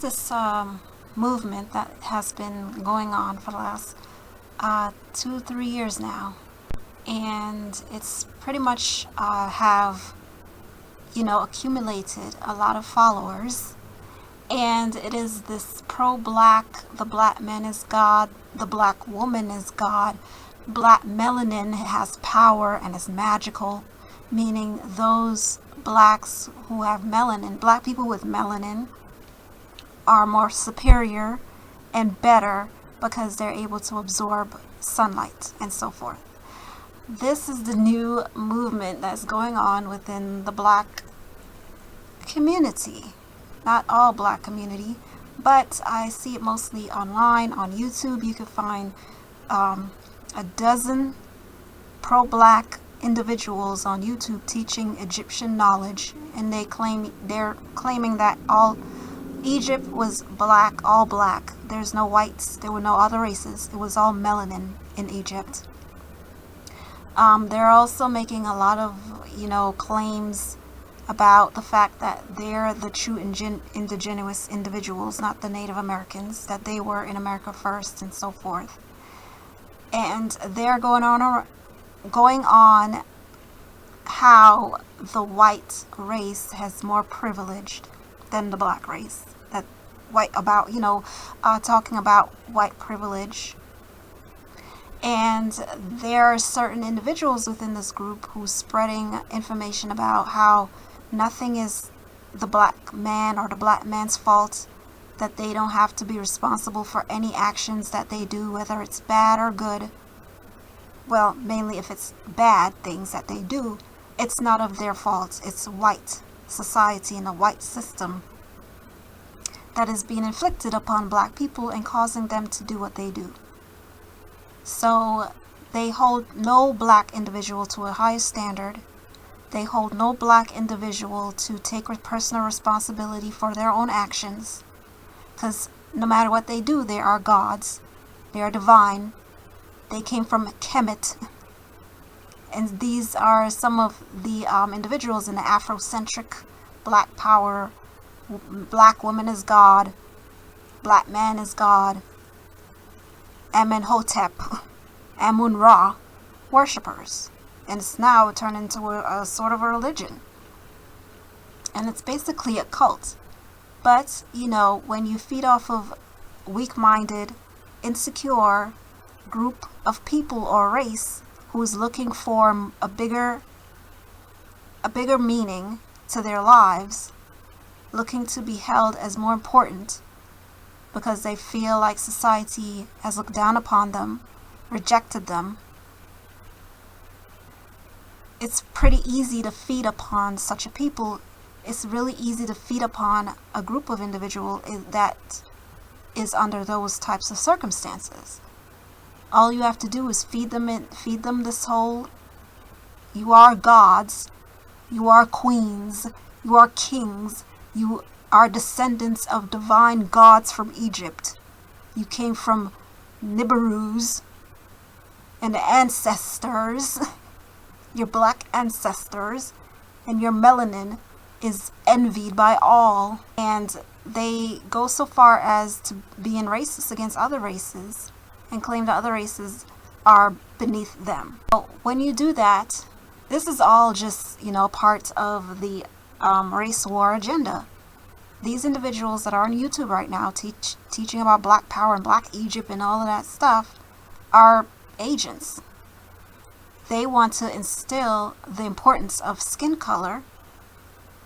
This movement that has been going on for the last 2-3 years now, and it's pretty much have accumulated a lot of followers, and it is this pro-black, the black man is God, the black woman is God, black melanin has power and is magical, meaning those blacks who have melanin, black people with melanin, are more superior and better because they're able to absorb sunlight and so forth. This is the new movement that's going on within the black community. Not all black community, but I see it mostly online. On YouTube, you can find a dozen pro-black individuals on YouTube teaching Egyptian knowledge, and they're claiming that all Egypt was black, all black. There's no whites. There were no other races. It was all melanin in Egypt. They're also making a lot of, claims about the fact that they're the true indigenous individuals, not the Native Americans, that they were in America first and so forth. And they're going on how the white race has more privileged than the black race. That talking about white privilege. And there are certain individuals within this group who's spreading information about how nothing is the black man or the black man's fault, that they don't have to be responsible for any actions that they do, whether it's bad or good. Well, mainly if it's bad things that they do, it's not of their fault. It's white society and a white system that is being inflicted upon black people and causing them to do what they do. So they hold no black individual to a higher standard. They hold no black individual to take personal responsibility for their own actions, because no matter what they do, they are gods. They are divine. They came from Kemet. And these are some of the individuals in the Afrocentric black power. Black woman is God. Black man is God. Amenhotep, Amun-Ra worshippers. And it's now turned into a sort of a religion. And it's basically a cult. But, when you feed off of weak-minded, insecure group of people or race who is looking for a bigger meaning to their lives, looking to be held as more important because they feel like society has looked down upon them, rejected them, it's pretty easy to feed upon such a people. It's really easy to feed upon a group of individuals that is under those types of circumstances. All you have to do is feed them this whole, you are gods, you are queens, you are kings, you are descendants of divine gods from Egypt. You came from Nibiru's and ancestors, your black ancestors, and your melanin is envied by all. And they go so far as to being racist against other races and claim that other races are beneath them. So when you do that, this is all just, part of the race war agenda. These individuals that are on YouTube right now teaching about black power and black Egypt and all of that stuff are agents. They want to instill the importance of skin color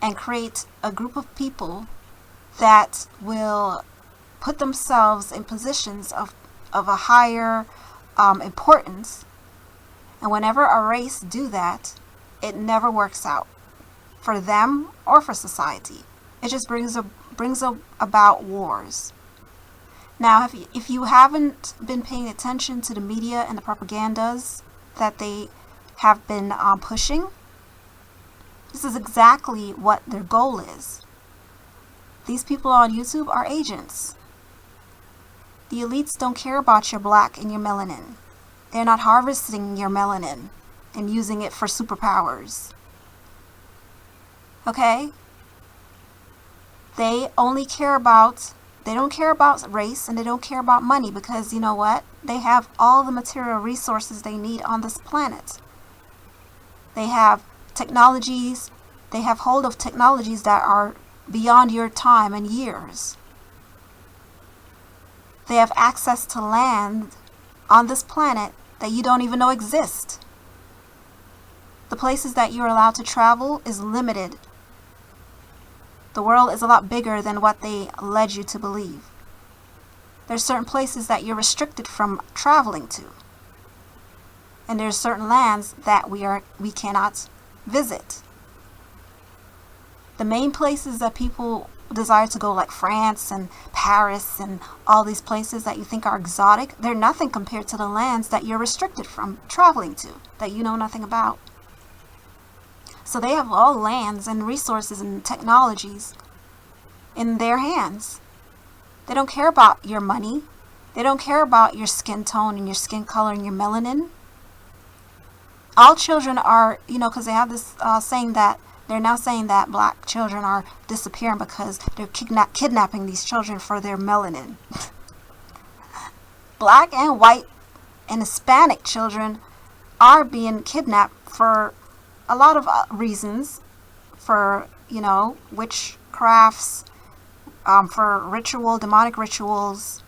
and create a group of people that will put themselves in positions of a higher importance. And whenever a race do that, it never works out for them or for society. It just brings about wars. Now, if you haven't been paying attention to the media and the propagandas that they have been pushing, this is exactly what their goal is. These people on YouTube are agents. The elites don't care about your black and your melanin. They're not harvesting your melanin and using it for superpowers. Okay? They only care about They don't care about race and they don't care about money because you know what? They have all the material resources they need on this planet. They have technologies, they have hold of technologies that are beyond your time and years. They have access to land on this planet that you don't even know exist. The places that you're allowed to travel is limited. The world is a lot bigger than what they led you to believe. There's certain places that you're restricted from traveling to. And there's certain lands that we cannot visit. The main places that people desire to go, like France and Paris and all these places that you think are exotic, they're nothing compared to the lands that you're restricted from traveling to, that you know nothing about. So they have all lands and resources and technologies in their hands. They don't care about your money. They don't care about your skin tone and your skin color and your melanin. All children are, because they have this saying that they're now saying that black children are disappearing because they're kidnapping these children for their melanin. Black and white and Hispanic children are being kidnapped for a lot of reasons, for, witchcrafts, for demonic rituals.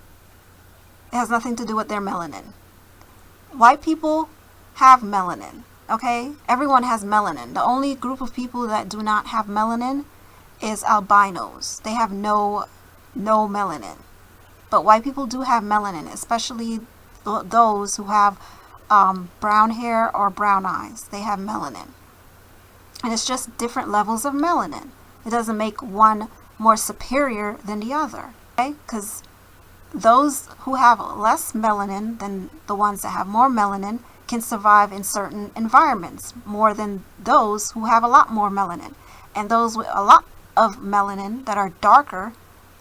It has nothing to do with their melanin. White people have melanin, okay? Everyone has melanin. The only group of people that do not have melanin is albinos. They have no melanin. But white people do have melanin, especially those who have brown hair or brown eyes. They have melanin. And it's just different levels of melanin. It doesn't make one more superior than the other, okay? Because those who have less melanin than the ones that have more melanin can survive in certain environments more than those who have a lot more melanin. And those with a lot of melanin that are darker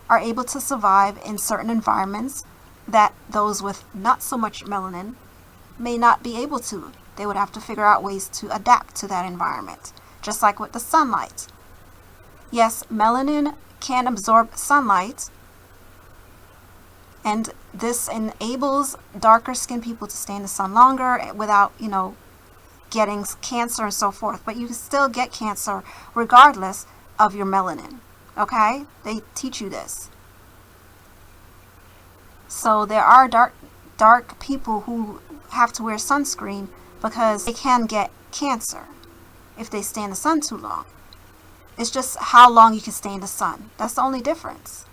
are able to survive in certain environments that those with not so much melanin may not be able to. They would have to figure out ways to adapt to that environment. Just like with the sunlight. Yes, melanin can absorb sunlight, and this enables darker skinned people to stay in the sun longer without, getting cancer and so forth. But you can still get cancer regardless of your melanin. Okay? They teach you this. So there are dark people who have to wear sunscreen because they can get cancer if they stay in the sun too long. It's just how long you can stay in the sun. That's the only difference.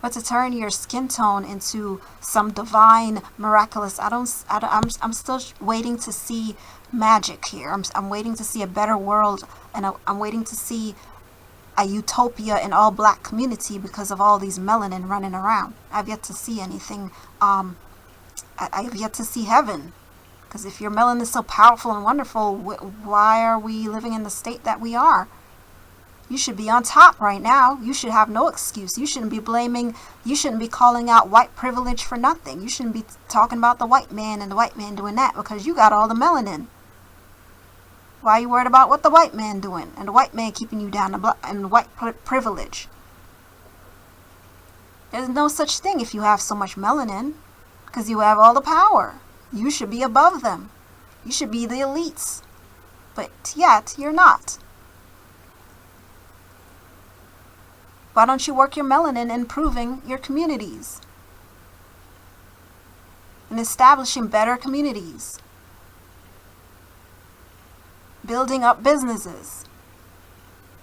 But to turn your skin tone into some divine, miraculous, I'm still waiting to see magic here. I'm waiting to see a better world, and I'm waiting to see a utopia in all black community because of all these melanin running around. I've yet to see anything. I've yet to see heaven. Because if your melanin is so powerful and wonderful, why are we living in the state that we are? You should be on top right now. You should have no excuse. You shouldn't be calling out white privilege for nothing. You shouldn't be talking about the white man and the white man doing that because you got all the melanin. Why are you worried about what the white man doing and the white man keeping you down and white privilege? There's no such thing if you have so much melanin because you have all the power. You should be above them. You should be the elites. But yet, you're not. Why don't you work your melanin in improving your communities? And establishing better communities. Building up businesses.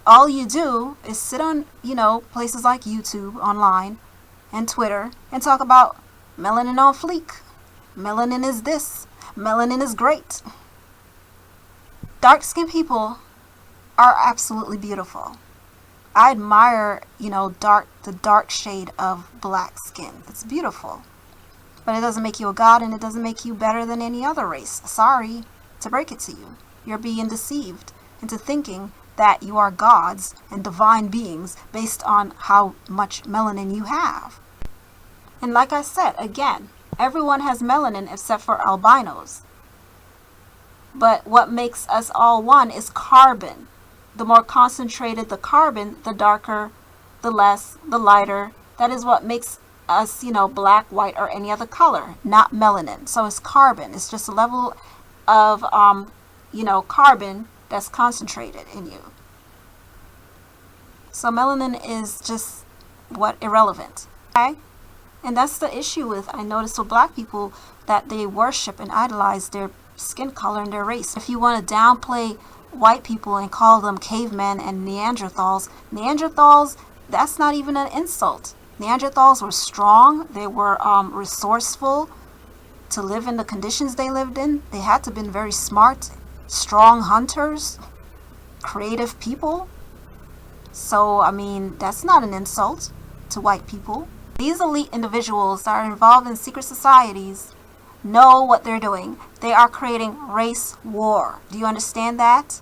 All you do is sit on, places like YouTube, online, and Twitter, and talk about melanin on fleek. Melanin is this. Melanin is great. Dark-skinned people are absolutely beautiful. I admire, the dark shade of black skin. It's beautiful. But it doesn't make you a god, and it doesn't make you better than any other race. Sorry to break it to you. You're being deceived into thinking that you are gods and divine beings based on how much melanin you have. And like I said, again, everyone has melanin except for albinos. But what makes us all one is carbon. The more concentrated the carbon, the darker, the less, the lighter. That is what makes us, black, white, or any other color, not melanin. So it's carbon. It's just a level of, carbon that's concentrated in you. So melanin is just irrelevant. Okay? And that's the issue I noticed with black people, that they worship and idolize their skin color and their race. If you want to downplay white people and call them cavemen and Neanderthals, that's not even an insult. Neanderthals were strong. They were resourceful to live in the conditions they lived in. They had to have been very smart, strong hunters, creative people. So, that's not an insult to white people. These elite individuals that are involved in secret societies know what they're doing. They are creating race war. Do you understand that?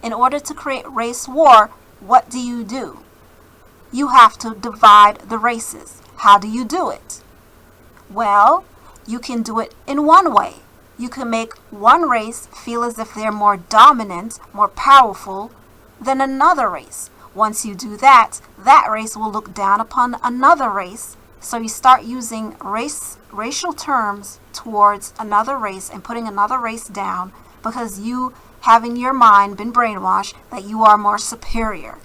In order to create race war, what do? You have to divide the races. How do you do it? Well, you can do it in one way. You can make one race feel as if they're more dominant, more powerful than another race. Once you do that, that race will look down upon another race. So you start using racial terms towards another race and putting another race down because you have in your mind been brainwashed that you are more superior.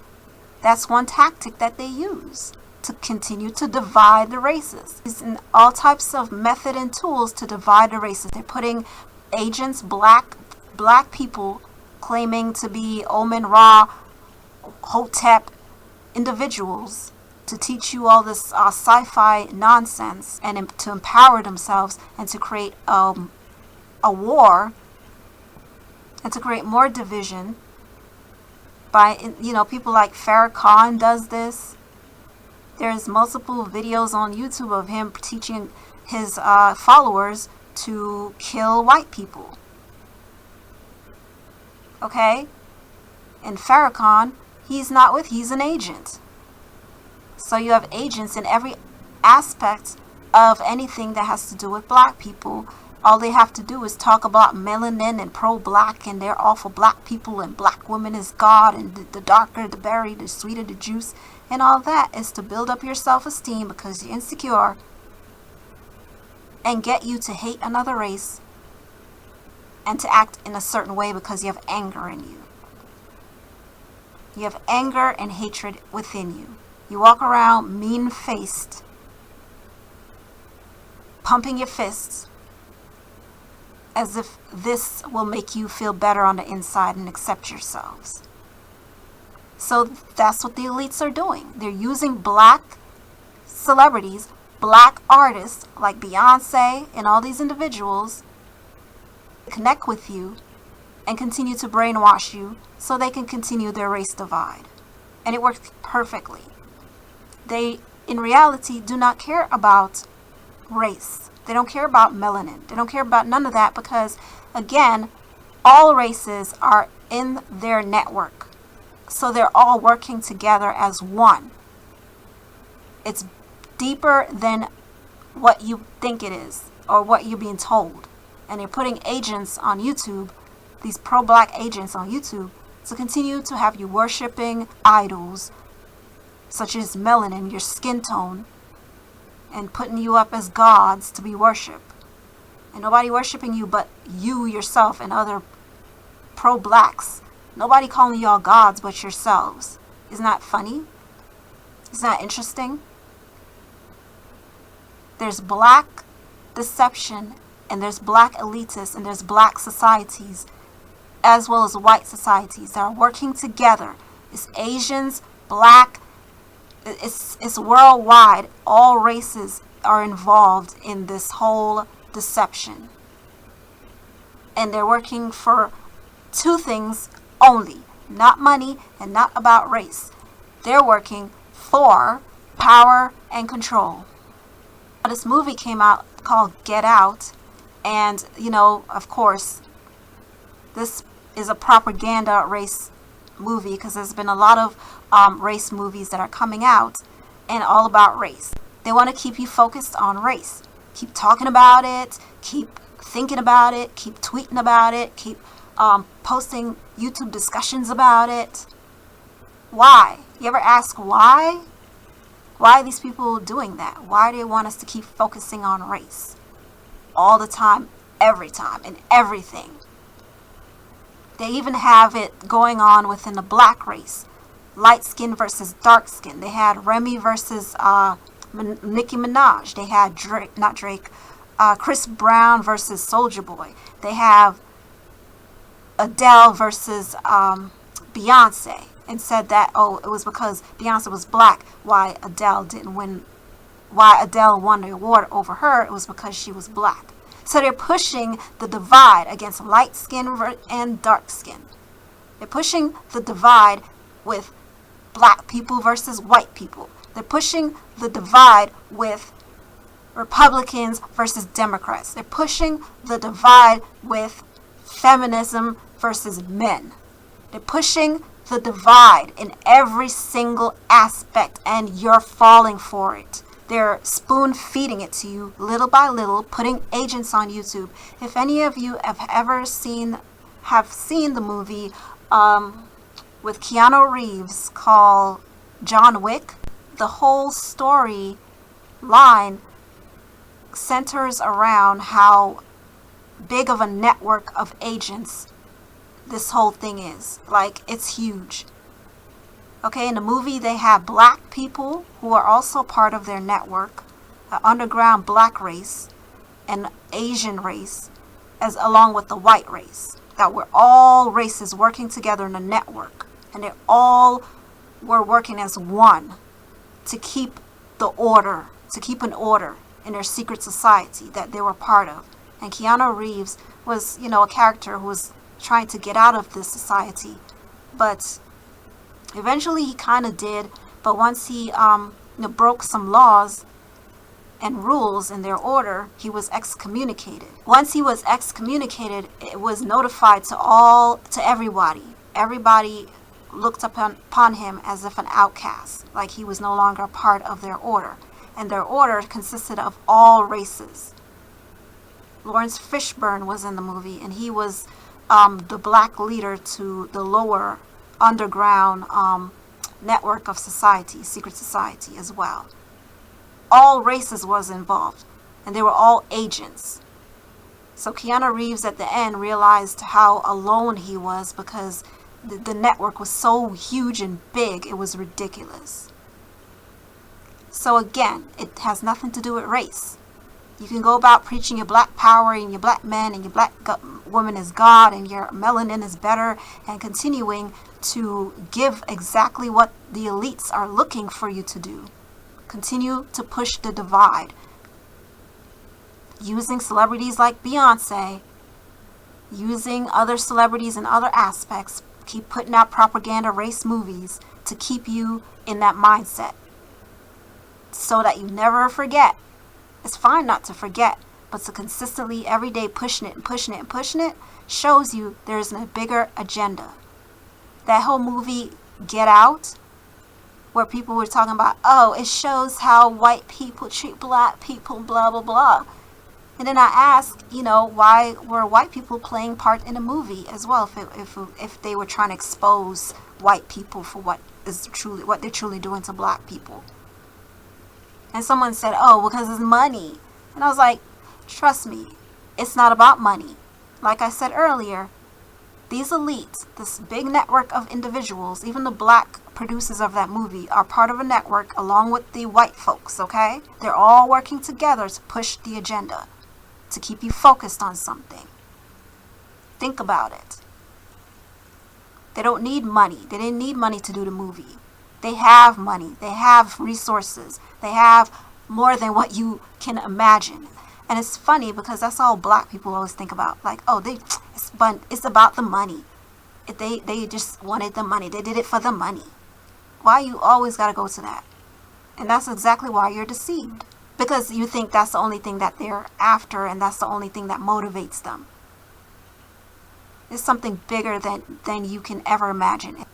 That's one tactic that they use to continue to divide the races. Using all types of method and tools to divide the races. They're putting agents, black people claiming to be Omen Ra, Hotep individuals, to teach you all this sci-fi nonsense and to empower themselves and to create a war and to create more division by, people like Farrakhan does this. There's multiple videos on YouTube of him teaching his followers to kill white people. Okay? And Farrakhan, he's an agent. So you have agents in every aspect of anything that has to do with black people. All they have to do is talk about melanin and pro-black and they're all for black people and black women is God and the darker the berry, the sweeter the juice. And all that is to build up your self-esteem because you're insecure and get you to hate another race and to act in a certain way because you have anger in you. You have anger and hatred within you. You walk around mean-faced, pumping your fists as if this will make you feel better on the inside and accept yourselves. So that's what the elites are doing. They're using black celebrities, black artists like Beyonce and all these individuals to connect with you and continue to brainwash you so they can continue their race divide. And it works perfectly. They, in reality, do not care about race. They don't care about melanin. They don't care about none of that because, again, all races are in their network. So they're all working together as one. It's deeper than what you think it is or what you're being told. And they're putting agents on YouTube, these pro-black agents on YouTube, to continue to have you worshiping idols such as melanin, your skin tone, and putting you up as gods to be worshipped. And nobody worshiping you but you yourself and other pro-blacks. Nobody calling y'all gods but yourselves. Isn't that funny? Isn't that interesting? There's black deception and there's black elitists and there's black societies as well as white societies that are working together. It's Asians, black, it's worldwide. All races are involved in this whole deception. And they're working for two things only. Not money and not about race. They're working for power and control. This movie came out called Get Out. And, of course, this is a propaganda race movie because there's been a lot of race movies that are coming out and all about race. They want to keep you focused on race. Keep talking about it, keep thinking about it, keep tweeting about it, keep posting YouTube discussions about it. Why? You ever ask why? Why are these people doing that? Why do they want us to keep focusing on race all the time, every time, and everything? They even have it going on within the black race. Light skin versus dark skin. They had Remy versus Nicki Minaj. They had Chris Brown versus Soulja Boy. They have Adele versus Beyonce, and said that, oh, it was because Beyonce was black why Adele won the award over her. It was because she was black. So they're pushing the divide against light skin and dark skin. They're pushing the divide with black people versus white people. They're pushing the divide with Republicans versus Democrats. They're pushing the divide with feminism versus men. They're pushing the divide in every single aspect, and you're falling for it. They're spoon feeding it to you little by little, putting agents on YouTube. If any of you have ever seen the movie with Keanu Reeves called John Wick, the whole story line centers around how big of a network of agents this whole thing is. Like, it's huge. Okay, in the movie they have black people who are also part of their network, an underground black race, and Asian race, as along with the white race. That we're all races working together in a network, and they all were working as one to keep an order in their secret society that they were part of. And Keanu Reeves was, a character who was trying to get out of this society, but eventually he kind of did. But once he broke some laws and rules in their order, he was excommunicated. Once he was excommunicated, it was notified to everybody. Everybody looked upon him as if an outcast, like he was no longer a part of their order. And their order consisted of all races. Lawrence Fishburne was in the movie, and he was the black leader to the lower underground network of society, secret society as well. All races was involved, and they were all agents. So Keanu Reeves at the end realized how alone he was, because the network was so huge and big, it was ridiculous. So again, it has nothing to do with race. You can go about preaching your black power and your black men and your black woman is God and your melanin is better, and continuing to give exactly what the elites are looking for you to do. Continue to push the divide. Using celebrities like Beyonce, using other celebrities in other aspects, keep putting out propaganda race movies to keep you in that mindset, so that you never forget. It's fine not to forget, but to consistently every day pushing it shows you there's a bigger agenda. That whole movie Get Out, where people were talking about, oh, it shows how white people treat black people, blah blah blah. And then I asked, why were white people playing part in a movie as well, if they were trying to expose white people for what they're truly doing to black people. And someone said, oh, because it's money. And I was like, trust me, it's not about money. Like I said earlier, these elites, this big network of individuals, even the black producers of that movie are part of a network along with the white folks, okay? They're all working together to push the agenda, to keep you focused on something. Think about it. They don't need money. They didn't need money to do the movie. They have money. They have resources. They have more than what you can imagine. And it's funny because that's all black people always think about. Like, oh, it's about the money. They just wanted the money. They did it for the money. Why you always got to go to that? And that's exactly why you're deceived. Because you think that's the only thing that they're after, and that's the only thing that motivates them. It's something bigger than you can ever imagine.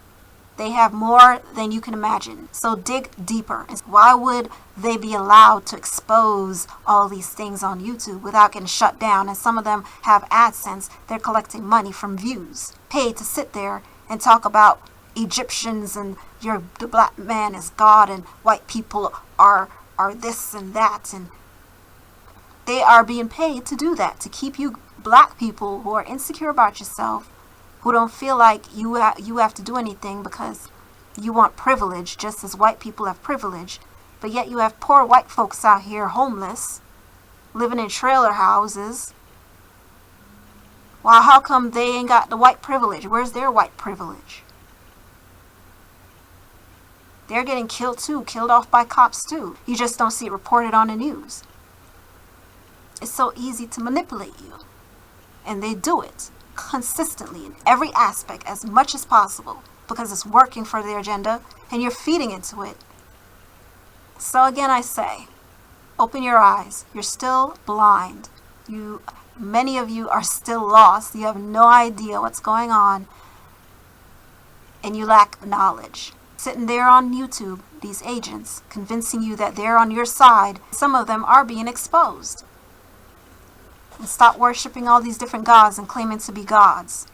They have more than you can imagine. So dig deeper. Why would they be allowed to expose all these things on YouTube without getting shut down? And some of them have AdSense. They're collecting money from views, paid to sit there and talk about Egyptians and the black man is God and white people are this and that, and they are being paid to do that, to keep you black people who are insecure about yourself, who don't feel like you have to do anything because you want privilege just as white people have privilege, but yet you have poor white folks out here homeless, living in trailer houses. Well, how come they ain't got the white privilege? Where's their white privilege? They're getting killed too, killed off by cops too. You just don't see it reported on the news. It's so easy to manipulate you. And they do it consistently in every aspect as much as possible because it's working for their agenda and you're feeding into it. So again, I say, open your eyes. You're still blind. Many of you are still lost. You have no idea what's going on and you lack knowledge. Sitting there on YouTube, these agents convincing you that they're on your side. Some of them are being exposed. And stop worshiping all these different gods and claiming to be gods.